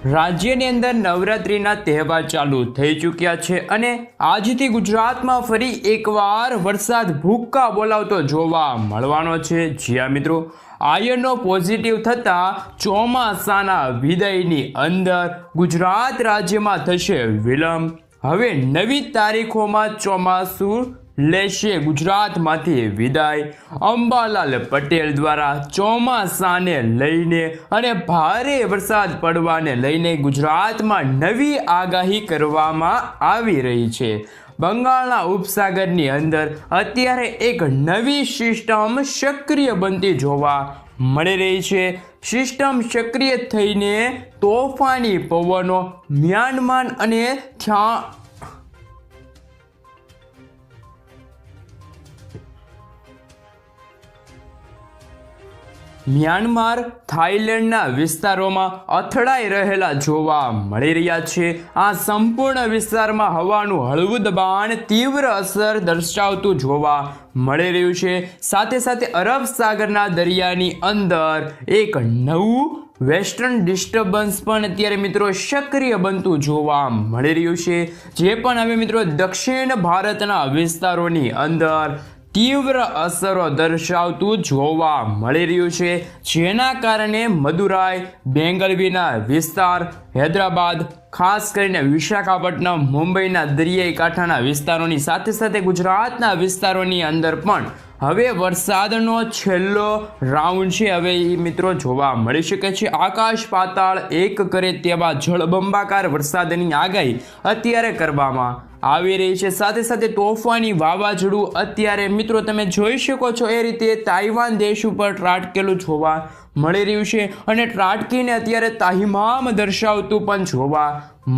રાજ્યની અંદર નવરાત્રિના તહેવાર ચાલુ થઈ ચૂક્યા છે અને આજથી ગુજરાતમાં ફરી એકવાર વરસાદ ભૂક્કા બોલાવતો જોવા મળવાનો છે। જ્યાં મિત્રો આયનનો પોઝિટિવ થતાં ચોમાસાના વિદાયની અંદર ગુજરાત રાજ્યમાં થશે વિલંબ। હવે નવી તારીખોમાં ચોમાસું લેશે ગુજરાતમાંથી વિદાય। અંબાલાલ પટેલ દ્વારા ચોમાસાને લઈને અને ભારે વરસાદ પડવાને લઈને ગુજરાતમાં નવી આગાહી કરવામાં આવી રહી છે। બંગાળના ઉપસાગરની અંદર અત્યારે એક નવી સિસ્ટમ સક્રિય બનતી જોવા મળી રહી છે। સિસ્ટમ સક્રિય થઈને તોફાની પવનો મ્યાનમાર અને મ્યાનમાર થાઈલેન્ડના વિસ્તારોમાં અથડાઈ રહેલા જોવા મળી રહ્યા છે। આ સંપૂર્ણ વિસ્તારમાં હવાનું હળવું દબાણ તીવ્ર અસર દર્શાવતું જોવા મળી રહ્યું છે। સાથે સાથે અરબ સાગરના દરિયાની અંદર એક નવું વેસ્ટર્ન ડિસ્ટર્બન્સ પણ અત્યારે મિત્રો સક્રિય બનતું જોવા મળી રહ્યું છે। જે પણ હવે મિત્રો દક્ષિણ ભારતના વિસ્તારોની અંદર તીવ્ર અસરો દર્શાવતું જોવા મળી રહ્યું છે। જેના કારણે મદુરાઈ, બેંગલવીના વિસ્તાર, હૈદરાબાદ, ખાસ કરીને વિશાખાપટ્ટનમ, મુંબઈના દરિયાઈ કાંઠાના વિસ્તારોની સાથે સાથે ગુજરાતના વિસ્તારોની અંદર પણ હવે વરસાદનો છેલ્લો રાઉન્ડ છે હવે એ મિત્રો જોવા મળી શકે છે। આકાશ પાતાળ એક કરે તેવા જળબંબાકાર વરસાદની આગાહી અત્યારે કરવામાં આવી રહી છે। સાથે સાથે તોફાની વાવાઝોડું અત્યારે મિત્રો તમે જોઈ શકો છો એ રીતે તાઇવાન દેશ ઉપર ત્રાટકેલું જોવા મળી રહ્યું છે અને ત્રાટકીને અત્યારે તાહિમામ દર્શાવતું પણ જોવા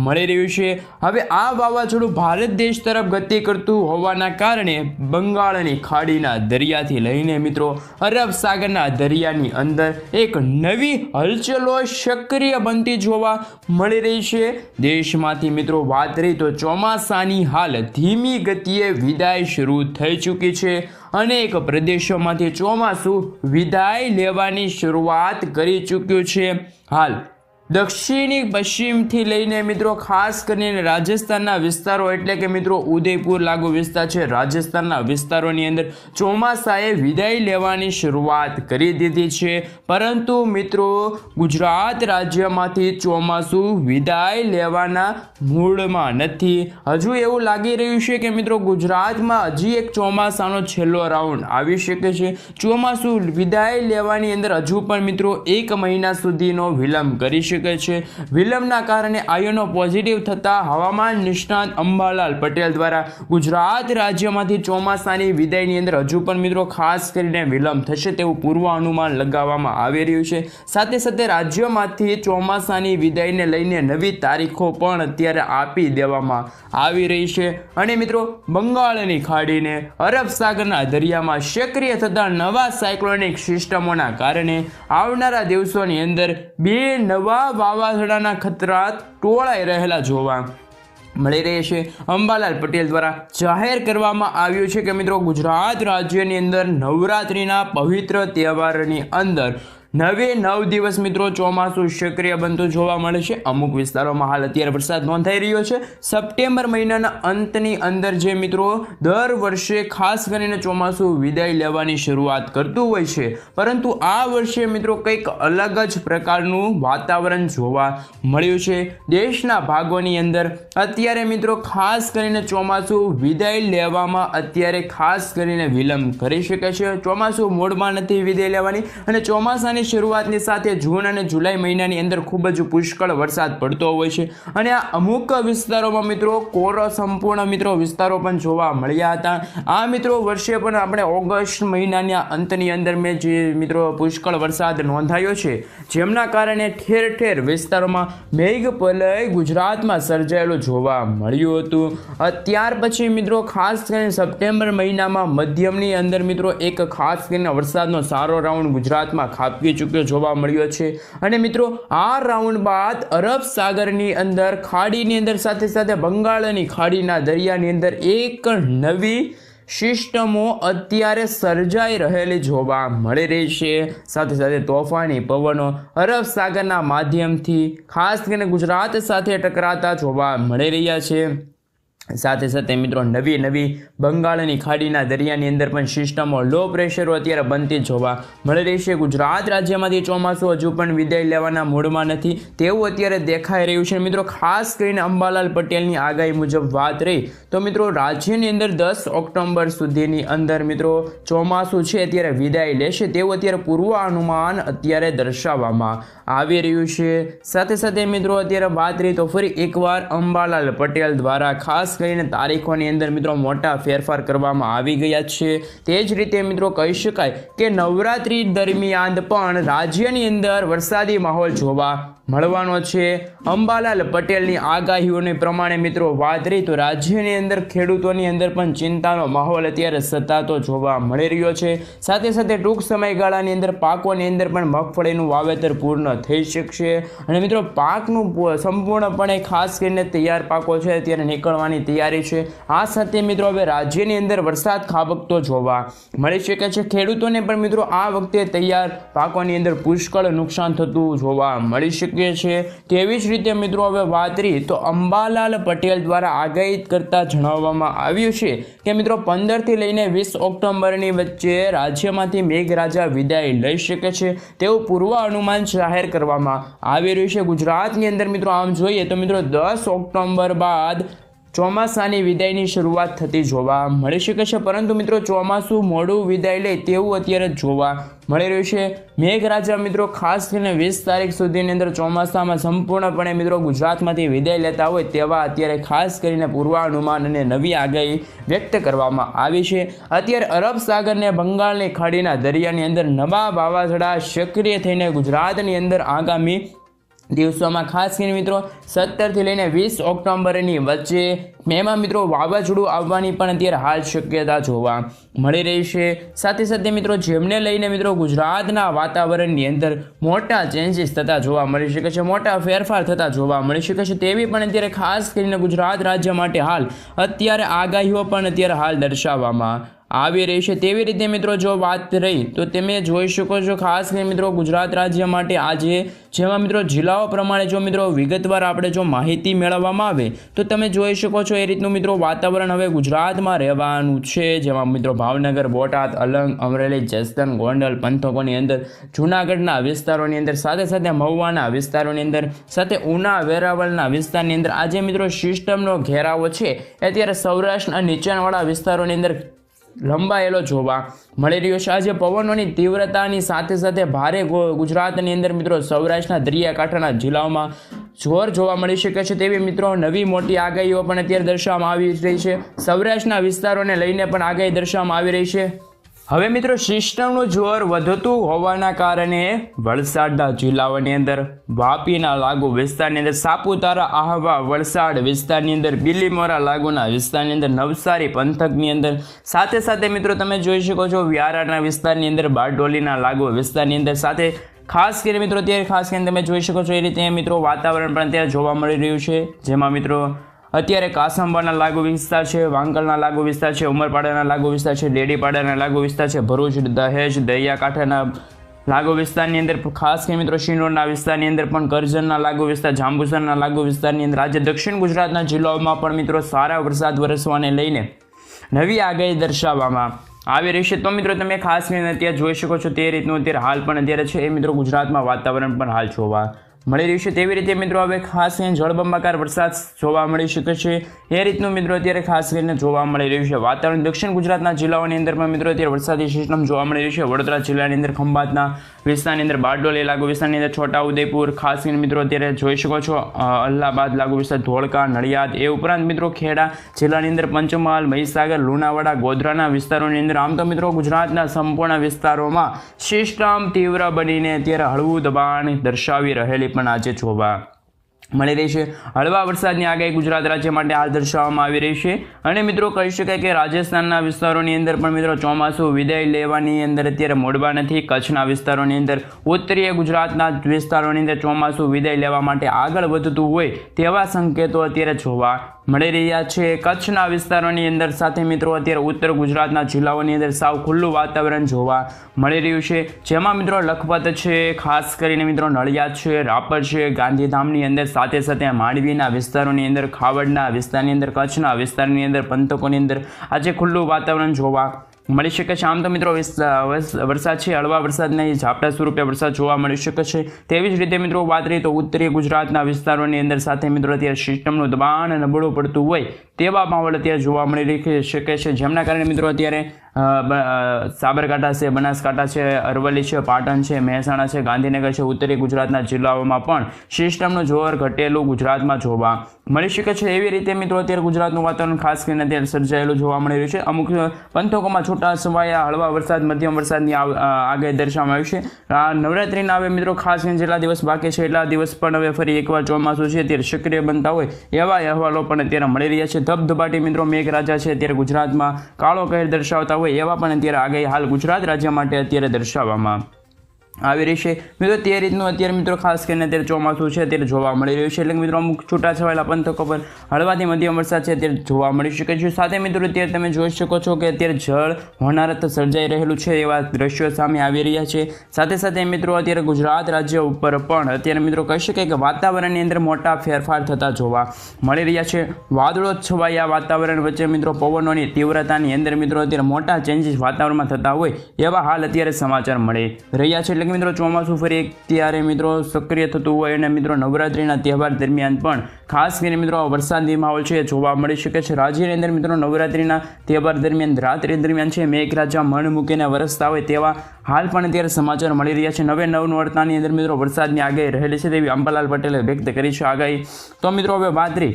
મળી રહ્યું છે। હવે આ વાવાઝોડું ભારત દેશ તરફ ગતિ કરતું હોવાના કારણે બંગાળની ખાડીના દરિયાથી લઈને મિત્રો અરબ સાગરના દરિયાની અંદર એક નવી હલચલો સક્રિય બનતી જોવા મળી રહી છે। દેશમાંથી મિત્રો વાત રહી તો ચોમાસાની હાલ ધીમી ગતિએ વિદાય શરૂ થઈ ચૂકી છે। અનેક પ્રદેશોમાંથી ચોમાસું વિદાય લેવાની શરૂઆત કરી ચૂક્યું છે। હાલ દક્ષિણી પશ્ચિમથી લઈને મિત્રો ખાસ કરીને રાજસ્થાનના વિસ્તારો એટલે કે મિત્રો ઉદયપુર લાગુ વિસ્તાર છે રાજસ્થાનના વિસ્તારોની અંદર ચોમાસાએ વિદાય લેવાની શરૂઆત કરી દીધી છે। પરંતુ મિત્રો ગુજરાત રાજ્યમાંથી ચોમાસું વિદાય લેવાના મૂડમાં નથી। હજુ એવું લાગી રહ્યું છે કે મિત્રો ગુજરાતમાં હજી એક ચોમાસાનો છેલ્લો રાઉન્ડ આવી શકે છે। ચોમાસું વિદાય લેવાની અંદર હજુ પણ મિત્રો 1 મહિના સુધીનો વિલંબ કરી શકે છે। વિલંબના કારણે આયનો પોઝિટિવ થતા હવામાન નિષ્ણાત અંબાલાલ પટેલ દ્વારા ગુજરાત રાજ્યમાંથી ચોમાસાની વિદાયની અંદર હજુ પણ મિત્રો ખાસ કરીને વિલંબ થશે તેવું પૂર્વ અનુમાન લગાવવામાં આવી રહ્યું છે। સાથે સાથે રાજ્યમાંથી ચોમાસાની વિદાયને લઈને નવી તારીખો પણ અત્યારે આપી દેવામાં આવી રહી છે અને મિત્રો બંગાળની ખાડીને અરબ સાગરના દરિયામાં સક્રિય થતા નવા સાયક્લોનિક સિસ્ટમોના કારણે આવનારા દિવસોની અંદર 2 નવા વાવાઝોડાના ખતરા ટોળાઈ રહેલા જોવા મળી રહે છે। અંબાલાલ પટેલ દ્વારા જાહેર કરવામાં આવ્યું છે કે મિત્રો ગુજરાત રાજ્યની અંદર નવરાત્રિના પવિત્ર તહેવારની અંદર 9 દિવસ મિત્રો ચોમાસું સક્રિય બનતું જોવા મળે છે। અમુક વિસ્તારોમાં હાલ અત્યારે વરસાદ નોંધાઈ રહ્યો છે। સપ્ટેમ્બર મહિનાના અંતની અંદર જે મિત્રો દર વર્ષે ખાસ કરીને ચોમાસું વિદાય લેવાની શરૂઆત કરતું હોય છે પરંતુ આ વર્ષે મિત્રો કંઈક અલગ જ પ્રકારનું વાતાવરણ જોવા મળ્યું છે। દેશના ભાગોની અંદર અત્યારે મિત્રો ખાસ કરીને ચોમાસું વિદાય લેવામાં અત્યારે ખાસ કરીને વિલંબ કરી શકે છે। ચોમાસું મોડમાં નથી વિદાય લેવાની અને ચોમાસાની શરૂઆતની સાથે જૂન અને જુલાઈ મહિનાની અંદર ખૂબ જ પુષ્કળ વરસાદ પડતો હોય છે અને આ અમુક વિસ્તારોમાં મિત્રો કોરો સંપૂર્ણ મિત્રો વિસ્તારો પણ જોવા મળ્યા હતા। આ મિત્રો વર્ષે પણ આપણે ઓગસ્ટ મહિનાના અંતની અંદર મેં જે મિત્રો પુષ્કળ વરસાદ નોંધાયો છે જેમના કારણે ઠેર ઠેર વિસ્તારોમાં મેઘપલય ગુજરાતમાં સર્જાયેલું જોવા મળ્યું હતું। ત્યાર પછી મિત્રો ખાસ કરીને સપ્ટેમ્બર મહિનામાં મધ્યમની અંદર મિત્રો એક ખાસ કરીને વરસાદનો સારો રાઉન્ડ ગુજરાતમાં ખાબકી ચૂક્યો જોવા મળ્યો છે અને મિત્રો આ રાઉન્ડ બાદ અરબ સાગરની અંદર ખાડીની અંદર સાથે સાથે બંગાળની ખાડીના દરિયાની અંદર એક નવી સિસ્ટમો અત્યારે સર્જાઈ રહેલી જોવા મળી રહી છે। સાથે સાથે તોફાની પવનો અરબ સાગરના માધ્યમથી ખાસ કરીને ગુજરાત સાથે ટકરાતા જોવા મળી રહ્યા છે। સાથે સાથે મિત્રો નવી બંગાળની ખાડીના દરિયાની અંદર પણ સિસ્ટમો લો પ્રેશરો અત્યારે બનતી જોવા મળી રહી છે। ગુજરાત રાજ્યમાંથી ચોમાસું હજુ પણ વિદાય લેવાના મૂડમાં નથી તેવું અત્યારે દેખાઈ રહ્યું છે। મિત્રો ખાસ કરીને અંબાલાલ પટેલની આગાહી મુજબ વાત રહી તો મિત્રો રાજ્યની અંદર 10 ઓક્ટોબર સુધીની અંદર મિત્રો ચોમાસું છે અત્યારે વિદાય લેશે તેવું અત્યારે પૂર્વાનુમાન અત્યારે દર્શાવવામાં આવી રહ્યું છે। સાથે સાથે મિત્રો અત્યારે વાત રહી તો ફરી એકવાર અંબાલાલ પટેલ દ્વારા ખાસ કરીને તારીખોની અંદર મિત્રો મોટા ફેરફાર કરવામાં આવી ગયા છે। તે જ રીતે મિત્રો કહી શકાય કે નવરાત્રી દરમિયાન પણ રાજ્યની અંદર વરસાદી માહોલ જોવા મળવાનો છે। અંબાલાલ પટેલની આગાહીઓને પ્રમાણે મિત્રો વાત રહી તો રાજ્યની અંદર ખેડૂતોની અંદર પણ ચિંતાનો માહોલ અત્યારે સતાતો જોવા મળી રહ્યો છે। સાથે સાથે ટૂંક સમયગાળાની અંદર પાકોની અંદર પણ મગફળીનું વાવેતર પૂર્ણ થઈ શકશે અને મિત્રો પાકનું સંપૂર્ણપણે ખાસ કરીને તૈયાર પાકો છે અત્યારે નીકળવાની તૈયારી છે। આ સાથે મિત્રો હવે રાજ્યની અંદર વરસાદ ખાબકતો જોવા મળી શકે છે। ખેડૂતોને પણ મિત્રો આ વખતે તૈયાર પાકોની અંદર પુષ્કળ નુકસાન થતું જોવા મળી શકે છે। તેવી જ રીતે મિત્રો હવે વાત રહી તો અંબાલાલ પટેલ દ્વારા આગાહી કરતા જણાવવામાં આવ્યું છે કે મિત્રો 15 થી લઈને 20 ઓક્ટોબરની વચ્ચે રાજ્યમાંથી મેઘરાજા વિદાય લઈ શકે છે તેવું પૂર્વ અનુમાન જાહેર કરવામાં આવી રહ્યું છે। ગુજરાતની અંદર મિત્રો આમ જોઈએ તો મિત્રો 10 ઓક્ટોબર બાદ ચોમાસાની વિદાયની શરૂઆત થતી જોવા મળી શકે છે, પરંતુ મિત્રો ચોમાસું મોડું વિદાય લે તેવું અત્યારે જોવા મળી રહ્યું છે। મેઘરાજા મિત્રો ખાસ કરીને 20 તારીખ સુધીની અંદર ચોમાસામાં સંપૂર્ણપણે મિત્રો ગુજરાતમાંથી વિદાય લેતા હોય તેવા અત્યારે ખાસ કરીને પૂર્વાનુમાન અને નવી આગાહી વ્યક્ત કરવામાં આવી છે। અત્યારે અરબ સાગરને બંગાળની ખાડીના દરિયાની અંદર નવા વાવાઝોડા સક્રિય થઈને ગુજરાતની અંદર આગામી દિવસોમાં ખાસ કરીને મિત્રો 17 થી લઈને 20 ઓક્ટોબરની વચ્ચે એમાં મિત્રો વાવાઝોડું આવવાની પણ અત્યારે હાલ શક્યતા જોવા મળી રહી છે। સાથે સાથે મિત્રો જેમને લઈને મિત્રો ગુજરાતના વાતાવરણની અંદર મોટા ચેન્જીસ થતા જોવા મળી શકે છે, મોટા ફેરફાર થતા જોવા મળી શકે છે તેવી પણ અત્યારે ખાસ કરીને ગુજરાત રાજ્ય માટે હાલ અત્યારે આગાહીઓ પણ અત્યારે હાલ દર્શાવવામાં આવી રહી છે। તેવી રીતે મિત્રો જો વાત રહી તો તમે જોઈ શકો છો ખાસ કરીને મિત્રો ગુજરાત રાજ્ય માટે આજે જેમાં મિત્રો જિલ્લાઓ પ્રમાણે જો મિત્રો વિગતવાર આપણે જો માહિતી મેળવવામાં આવે તો તમે જોઈ શકો છો એ રીતનું મિત્રો વાતાવરણ હવે ગુજરાતમાં રહેવાનું છે, જેમાં મિત્રો ભાવનગર, બોટાદ, અલંગ, અમરેલી, જસદણ, ગોંડલ પંથકોની અંદર, જૂનાગઢના વિસ્તારોની અંદર, સાથે સાથે મહુવાના વિસ્તારોની અંદર, સાથે ઉના, વેરાવળના વિસ્તારની અંદર આજે મિત્રો સિસ્ટમનો ઘેરાવો છે અત્યારે સૌરાષ્ટ્રના નીચાણવાળા વિસ્તારોની અંદર લંબાયેલો જોવા મળી રહ્યો છે। આજે પવનોની તીવ્રતાની સાથે સાથે ભારે ગુજરાતની અંદર મિત્રો સૌરાષ્ટ્રના દરિયાકાંઠાના જિલ્લાઓમાં જોર જોવા મળી શકે છે તેવી મિત્રો નવી મોટી આગાહીઓ પણ અત્યારે દર્શાવવામાં આવી રહી છે। સૌરાષ્ટ્રના વિસ્તારોને લઈને પણ આગાહી દર્શાવવામાં આવી રહી છે। હવે મિત્રો સિસ્ટમનું જોર વધતું હોવાના કારણે વલસાડના જિલ્લાઓની અંદર, વાપીના લાગુ વિસ્તારની અંદર, સાપુતારા, આહવા, વલસાડ વિસ્તારની અંદર, બિલીમોરા લાગુના વિસ્તારની અંદર, નવસારી પંથકની અંદર, સાથે સાથે મિત્રો તમે જોઈ શકો છો વ્યારાના વિસ્તારની અંદર, બારડોલીના લાગુ વિસ્તારની અંદર, સાથે ખાસ કરીને મિત્રો અત્યારે ખાસ કરીને તમે જોઈ શકો છો એ રીતે મિત્રો વાતાવરણ પણ અત્યારે જોવા મળી રહ્યું છે, જેમાં મિત્રો અત્યારે કાસંબાના લાગુ વિસ્તાર છે, વાંકલના લાગુ વિસ્તાર છે, ઉમરપાડાના લાગુ વિસ્તાર છે, ડેડીપાડાના લાગુ વિસ્તાર છે, ભરૂચ, દહેજ, દરિયાકાંઠાના લાગુ વિસ્તારની અંદર, ખાસ કરીને મિત્રો શિનોરના વિસ્તારની અંદર પણ, કરજણના લાગુ વિસ્તાર, જાંબુસરના લાગુ વિસ્તારની અંદર આજે દક્ષિણ ગુજરાતના જિલ્લાઓમાં પણ મિત્રો સારા વરસાદ વરસવાને લઈને નવી આગાહી દર્શાવવામાં આવી રહી છે। તો મિત્રો તમે ખાસ કરીને અત્યારે જોઈ શકો છો તે રીતનું અત્યારે હાલ પણ અત્યારે છે એ મિત્રો ગુજરાતમાં વાતાવરણ પણ હાલ જોવા મળી રહ્યું છે। તેવી રીતે મિત્રો હવે ખાસ કરીને જળબંબાકાર વરસાદ જોવા મળી શકે છે એ રીતનું મિત્રો અત્યારે ખાસ કરીને જોવા મળી રહ્યું છે વાતાવરણ। દક્ષિણ ગુજરાતના જિલ્લાઓની અંદર પણ મિત્રો અત્યારે વરસાદી સિસ્ટમ જોવા મળી રહી છે। વડોદરા જિલ્લાની અંદર ખંભાતના વિસ્તારની અંદર, બારડોલી લાગુ વિસ્તારની અંદર, છોટાઉદેપુર, ખાસ કરીને મિત્રો અત્યારે જોઈ શકો છો અલ્હાબાદ લાગુ વિસ્તાર, ધોળકા, નડિયાદ, એ ઉપરાંત મિત્રો ખેડા જિલ્લાની અંદર, પંચમહાલ, મહીસાગર, લુણાવાડા, ગોધરાના વિસ્તારોની અંદર, આમ તો મિત્રો ગુજરાતના સંપૂર્ણ વિસ્તારોમાં સિસ્ટમ તીવ્ર બનીને અત્યારે હળવું દબાણ દર્શાવી રહેલી પણ આજે જોવા મળી રહી છે। હળવા વરસાદની આગાહી ગુજરાત રાજ્ય માટે હાલ દર્શાવવામાં આવી રહી છે અને મિત્રો કહી શકાય કે રાજસ્થાનના વિસ્તારોની અંદર પણ મિત્રો ચોમાસું વિદાય લેવાની અંદર અત્યારે મોડવા નથી। કચ્છના વિસ્તારોની અંદર, ઉત્તરીય ગુજરાતના વિસ્તારોની અંદર ચોમાસું વિદાય લેવા માટે આગળ વધતું હોય તેવા સંકેતો અત્યારે જોવા મળી રહ્યા છે. કચ્છના વિસ્તારોની અંદર સાથે મિત્રો અત્યારે ઉત્તર ગુજરાતના જિલ્લાઓની અંદર સાવ ખુલ્લું વાતાવરણ જોવા મળી રહ્યું છે, જેમાં મિત્રો લખપત છે, ખાસ કરીને મિત્રો નડિયાદ છે, રાપર છે, ગાંધીધામની અંદર સાથે સાથે માંડવીના વિસ્તારોની અંદર, ખાવડના વિસ્તારની અંદર, કચ્છના વિસ્તારની અંદર, પંથકોની અંદર આજે ખુલ્લું વાતાવરણ જોવા મળી શકે છે. આમ તો મિત્રો વરસાદ છે, હળવા વરસાદના ઝાપટા સ્વરૂપે વરસાદ જોવા મળી શકે છે. તેવી જ રીતે મિત્રો વાત કરીએ તો ઉત્તરીય ગુજરાતના વિસ્તારોની અંદર સાથે મિત્રો અત્યારે સિસ્ટમનું દબાણ નબળું પડતું હોય તેવા માહોલ અત્યારે જોવા મળી શકે છે, જેમના કારણે મિત્રો અત્યારે સાબરકાંઠા છે, બનાસકાંઠા છે, અરવલ્લી છે, પાટણ છે, મહેસાણા છે, ગાંધીનગર છે, ઉત્તરી ગુજરાતના જિલ્લાઓમાં પણ સિસ્ટમનું જોર ઘટેલું ગુજરાતમાં જોવા મળી શકે છે. એવી રીતે મિત્રો અત્યારે ગુજરાતનું વાતાવરણ ખાસ કરીને અત્યારે સર્જાયેલું જોવા મળી રહ્યું છે. અમુક પંથકોમાં છૂટા છવાયા હળવા વરસાદ, મધ્યમ વરસાદની આગાહી દર્શાવવામાં આવી છે. નવરાત્રિના હવે મિત્રો ખાસ કરીને જેટલા દિવસ બાકી છે એટલા દિવસ પણ હવે ફરી એકવાર ચોમાસું છે ત્યારે સક્રિય બનતા હોય એવા અહેવાલો પણ અત્યારે મળી રહ્યા છે. ધબધબાટી મિત્રો મેઘરાજા છે અત્યારે ગુજરાતમાં કાળો કહેર દર્શાવતા હોય એવા પણ અત્યારે આગાહી હાલ ગુજરાત રાજ્ય માટે અત્યારે દર્શાવવામાં આવી રહી છે. મિત્રો તે રીતનું અત્યારે મિત્રો ખાસ કરીને અત્યારે ચોમાસું છે અત્યારે જોવા મળી રહ્યું છે. એટલે મિત્રો અમુક છૂટાછવાયેલા પંથકો પર હળવાથી મધ્યમ વરસાદ છે અત્યારે જોવા મળી શકે છે. સાથે મિત્રો અત્યારે તમે જોઈ શકો છો કે અત્યારે જળ હોનારત સર્જાઈ રહેલું છે એવા દ્રશ્યો સામે આવી રહ્યા છે. સાથે સાથે મિત્રો અત્યારે ગુજરાત રાજ્ય ઉપર પણ અત્યારે મિત્રો કહી શકાય કે વાતાવરણની અંદર મોટા ફેરફાર થતા જોવા મળી રહ્યા છે. વાદળો છવાયા વાતાવરણ વચ્ચે મિત્રો પવનોની તીવ્રતાની અંદર મિત્રો અત્યારે મોટા ચેન્જીસ વાતાવરણમાં થતા હોય એવા હાલ અત્યારે સમાચાર મળી રહ્યા છે. એટલે કે મિત્રો ચોમાસું ફરી ત્યારે મિત્રો સક્રિય થતું હોય અને મિત્રો નવરાત્રિના તહેવાર દરમિયાન પણ ખાસ કરીને મિત્રો વરસાદી માહોલ છે જોવા મળી શકે છે. રાજ્યની અંદર મિત્રો નવરાત્રિના તહેવાર દરમિયાન રાત્રિ દરમિયાન છે મેઘરાજા મણ મૂકીને વરસતા હોય તેવા હાલ પણ અત્યારે સમાચાર મળી રહ્યા છે. નવનોરતાની અંદર મિત્રો વરસાદની આગાહી રહેલી છે તેવી અંબાલાલ પટેલે વ્યક્ત કરી છે આગાહી. તો મિત્રો હવે વાત રહી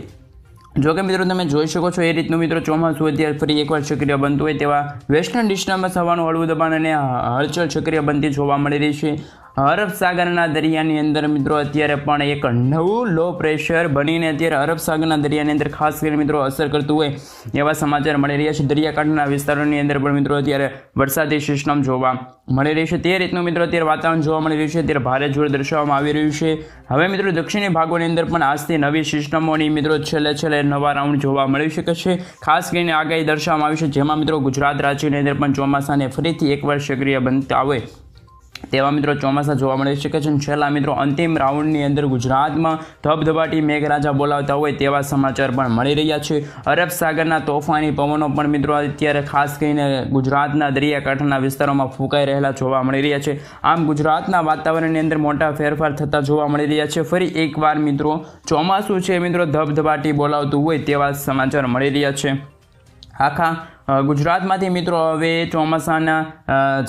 જો કે મિત્રો તમે જોઈ શકો છો એ રીતનું મિત્રો ચોમાસું અત્યારે ફરી એકવાર સક્રિય બનતું હોય તેવા વેસ્ટર્ન ડિસ્ટર્બન્સ હવાનું હળવું દબાણ અને હલચલ સક્રિય બનતી જોવા મળી રહી છે. અરબ સાગરના દરિયાની અંદર મિત્રો અત્યારે પણ એક નવું લો પ્રેશર બનીને અત્યારે અરબ સાગરના દરિયાની અંદર ખાસ કરીને મિત્રો અસર કરતું હોય એવા સમાચાર મળી રહ્યા છે. દરિયાકાંઠાના વિસ્તારોની અંદર પણ મિત્રો અત્યારે વરસાદી સિસ્ટમ જોવા મળી રહી છે. તે રીતનું મિત્રો અત્યારે વાતાવરણ જોવા મળી રહ્યું છે. અત્યારે ભારે જોર દર્શાવવામાં આવી રહ્યું છે. હવે મિત્રો દક્ષિણી ભાગોની અંદર પણ આજથી નવી સિસ્ટમોની મિત્રો છેલ્લે નવા રાઉન્ડ જોવા મળી શકે છે. ખાસ કરીને આગાહી દર્શાવવામાં આવી છે જેમાં મિત્રો ગુજરાત રાજ્યની અંદર પણ ચોમાસાને ફરીથી એકવાર સક્રિય બનતા હોય તેવા મિત્રો ચોમાસા જોવા મળી શકે છે. છેલ્લા મિત્રો અંતિમ રાઉન્ડની અંદર ગુજરાતમાં ધબધબાટી મેઘરાજા બોલાવતા હોય તેવા સમાચાર પણ મળી રહ્યા છે. અરબ સાગરના તોફાની પવનો પણ મિત્રો અત્યારે ખાસ કરીને ગુજરાતના દરિયાકાંઠાના વિસ્તારોમાં ફૂંકાઈ રહેલા જોવા મળી રહ્યા છે. આમ ગુજરાતના વાતાવરણની અંદર મોટા ફેરફાર થતા જોવા મળી રહ્યા છે. ફરી એકવાર મિત્રો ચોમાસું છે મિત્રો ધબધબાટી બોલાવતું હોય તેવા સમાચાર મળી રહ્યા છે. આખા ગુજરાતમાંથી મિત્રો હવે ચોમાસાના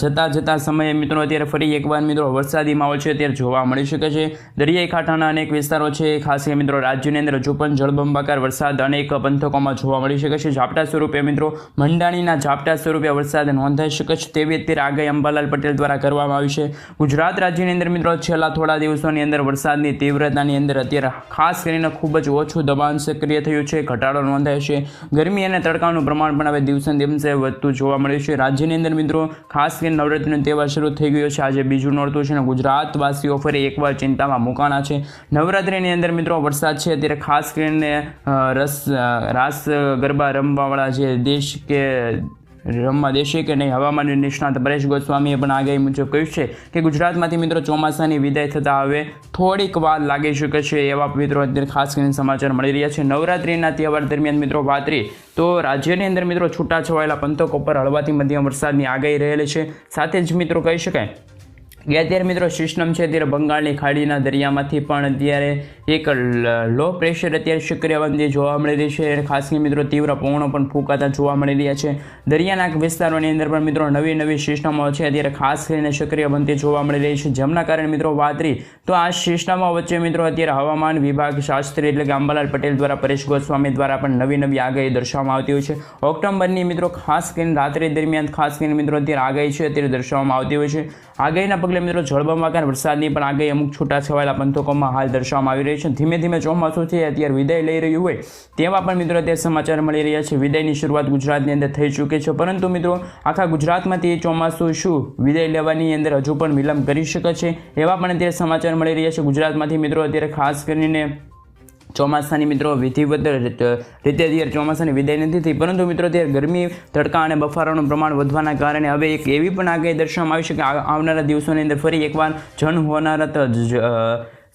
જતા સમયે મિત્રો અત્યારે ફરી એકવાર મિત્રો વરસાદી માહોલ છે અત્યારે જોવા મળી શકે છે. દરિયાઈ કાંઠાના અનેક વિસ્તારો છે ખાસ કરીને મિત્રો રાજ્યની અંદર હજુ પણ જળબંબાકાર વરસાદ અનેક પંથકોમાં જોવા મળી શકે છે. ઝાપટા સ્વરૂપે મિત્રો મંડાણીના ઝાપટા સ્વરૂપે વરસાદ નોંધાઈ શકે છે તેવી અત્યારે આગાહી અંબાલાલ પટેલ દ્વારા કરવામાં આવી છે. ગુજરાત રાજ્યની અંદર મિત્રો છેલ્લા થોડા દિવસોની અંદર વરસાદની તીવ્રતાની અંદર અત્યારે ખાસ કરીને ખૂબ જ ઓછું દબાણ સક્રિય થયું છે, ઘટાડો નોંધાયો છે. ગરમી અને તડકાનું પ્રમાણ પણ હવે દિવસે વધતું જોવા મળ્યું છે. રાજ્યની અંદર મિત્રો ખાસ કરીને નવરાત્રિનો તહેવાર શરૂ થઈ ગયો છે. આજે બીજું નોરતું છે અને ગુજરાતવાસીઓ ફરી એકવાર ચિંતામાં મુકાણા છે. નવરાત્રિની અંદર મિત્રો વરસાદ છે અત્યારે ખાસ કરીને રાસ ગરબા રમવાવાળા જે દેશ કે રમવા દેશે કે નહીં. હવામાન નિષ્ણાત પરેશ ગોસ્વામીએ પણ આગાહી મુજબ કહ્યું છે કે ગુજરાતમાંથી મિત્રો ચોમાસાની વિદાય થતાં હવે થોડીક વાર લાગી શકે છે એવા મિત્રો અત્યારે ખાસ કરીને સમાચાર મળી રહ્યા છે. નવરાત્રિના તહેવાર દરમિયાન મિત્રો વાત કરી તો રાજ્યની અંદર મિત્રો છૂટાછવાયેલા પંથકો પર હળવાથી મધ્યમ વરસાદની આગાહી રહેલી છે. સાથે જ મિત્રો કહી શકાય કે અત્યારે મિત્રો સિસ્ટમ છે અત્યારે બંગાળની ખાડીના દરિયામાંથી પણ અત્યારે એક લો પ્રેશર અત્યારે સક્રિય બનતી જોવા મળી રહી છે. ખાસ કરીને મિત્રો તીવ્ર પવનો પણ ફૂંકાતા જોવા મળી રહ્યા છે. દરિયાના વિસ્તારોની અંદર પણ મિત્રો નવી સિસ્ટમો છે અત્યારે ખાસ કરીને સક્રિય બનતી જોવા મળી રહી છે. જેમના કારણે મિત્રો વાત કરી તો આ સિસ્ટમો વચ્ચે મિત્રો અત્યારે હવામાન વિભાગ શાસ્ત્રી એટલે કે અંબાલાલ પટેલ દ્વારા પરેશ ગોસ્વામી દ્વારા પણ નવી આગાહી દર્શાવવામાં આવતી હોય છે. ઓક્ટોબરની મિત્રો ખાસ કરીને રાત્રિ દરમિયાન ખાસ કરીને મિત્રો અત્યારે આગાહી છે અત્યારે દર્શાવવામાં આવતી હોય છે. આગાહીના પગલે મિત્રો જળબંબાકાર વરસાદની પણ આગાહી અમુક છૂટાછવાયેલા પંથકોમાં હાલ દર્શાવવામાં આવી રહી છે. ધીમે ધીમે ચોમાસું છે અત્યારે વિદાય લઈ રહ્યું હોય તેવા પણ મિત્રો અત્યારે સમાચાર મળી રહ્યા છે. વિદાયની શરૂઆત ગુજરાતની અંદર થઈ ચૂકી છે, પરંતુ મિત્રો આખા ગુજરાતમાંથી ચોમાસું શું વિદાય લેવાની અંદર હજુ પણ વિલંબ કરી શકે છે એવા પણ અત્યારે સમાચાર મળી રહ્યા છે. ગુજરાતમાંથી મિત્રો અત્યારે ખાસ કરીને ચોમાસાની મિત્રો વિધિવત રીતે અત્યારે ચોમાસાની વિદાય નથી થઈ, પરંતુ મિત્રો અત્યારે ગરમી, તડકા અને બફારાનું પ્રમાણ વધવાના કારણે હવે એક એવી પણ આગાહી દર્શાવવામાં આવી છે કે આવનારા દિવસોની અંદર ફરી એકવાર જન હોનારત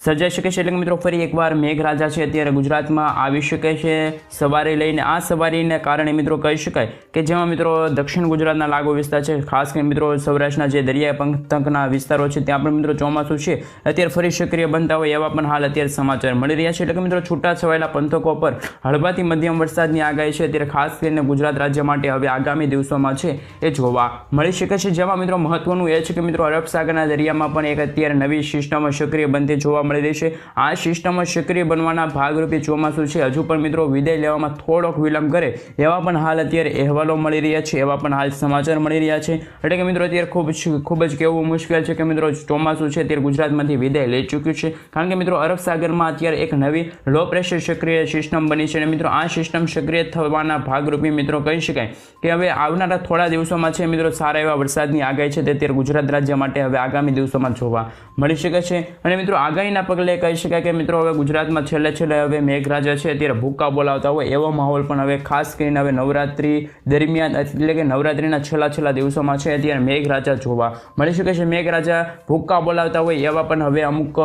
સર્જાઈ શકે છે. એટલે કે મિત્રો ફરી એકવાર મેઘરાજા છે અત્યારે ગુજરાતમાં આવી શકે છે સવારે લઈને. આ સવારીને કારણે મિત્રો કહી શકાય કે જેમાં મિત્રો દક્ષિણ ગુજરાતના લાગુ વિસ્તાર છે, ખાસ કરીને મિત્રો સૌરાષ્ટ્રના જે દરિયાઈ પંથકના વિસ્તારો છે ત્યાં પણ મિત્રો ચોમાસું છે અત્યારે ફરી સક્રિય બનતા હોય એવા પણ હાલ અત્યારે સમાચાર મળી રહ્યા છે. એટલે કે મિત્રો છૂટા છવાયેલા પંથકો પર હળવાથી મધ્યમ વરસાદની આગાહી છે અત્યારે ખાસ કરીને ગુજરાત રાજ્ય માટે હવે આગામી દિવસોમાં છે એ જોવા મળી શકે છે. જેમાં મિત્રો મહત્વનું એ છે કે મિત્રો અરબ સાગરના દરિયામાં પણ એક અત્યારે નવી સિસ્ટમ સક્રિય બનતી જોવા મળી રહી છે. આ સિસ્ટમ સક્રિય બનવાના ભાગરૂપે ચોમાસું છે હજુ પણ મિત્રો વિદાય લેવામાં થોડોક વિલંબ કરે એવા પણ હાલ અત્યારે અહેવાલો મળી રહ્યા છે, એવા પણ હાલ સમાચાર મળી રહ્યા છે. એટલે કે મિત્રો અત્યારે ખૂબ જ કહેવું મુશ્કેલ છે કે મિત્રો ચોમાસું છે અત્યારે ગુજરાતમાંથી વિદાય લઈ ચૂક્યું છે, કારણ કે મિત્રો અરબ સાગરમાં અત્યારે એક નવી લો પ્રેશર સક્રિય સિસ્ટમ બની છે અને મિત્રો આ સિસ્ટમ સક્રિય થવાના ભાગરૂપે મિત્રો કહી શકાય કે હવે આવનારા થોડા દિવસોમાં છે મિત્રો સારા એવા વરસાદની આગાહી છે તે અત્યારે ગુજરાત રાજ્ય માટે હવે આગામી દિવસોમાં જોવા મળી શકે છે. અને મિત્રો આગાહીના પગલે કહી શકાય કે મિત્રો હવે ગુજરાતમાં છેલ્લે હવે મેઘરાજા છે અત્યારે ભૂક્કા બોલાવતા હોય એવો માહોલ પણ હવે ખાસ કરીને હવે નવરાત્રી દરમિયાન એટલે કે નવરાત્રીના છેલ્લા દિવસોમાં છે અત્યારે મેઘરાજા જોવા મળી શકે છે. મેઘરાજા ભૂક્કા બોલાવતા હોય એવા પણ હવે અમુક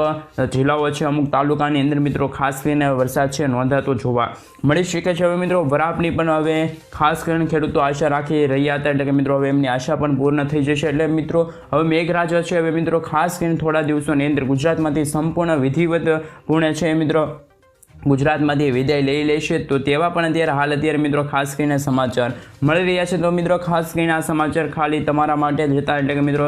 જિલ્લાઓ છે, અમુક તાલુકાની અંદર મિત્રો ખાસ કરીને વરસાદ છે નોંધાતો જોવા મળી શકે છે. હવે મિત્રો વરાપની પણ હવે ખાસ કરીને ખેડૂતો આશા રાખી રહ્યા હતા, એટલે કે મિત્રો હવે એમની આશા પણ પૂર્ણ થઈ જશે. એટલે મિત્રો હવે મેઘરાજા છે હવે મિત્રો ખાસ કરીને થોડા દિવસોની અંદર ગુજરાતમાંથી સંપૂર્ણ વિધિવત પૂર્ણ છે મિત્રો ગુજરાતમાંથી વિદાય લઈ લેશે. તો તેવા પણ અત્યારે મિત્રો ખાસ કરીને સમાચાર મળી રહ્યા છે. તો મિત્રો ખાસ કરીને આ સમાચાર ખાલી તમારા માટે જ હતા, એટલે કે મિત્રો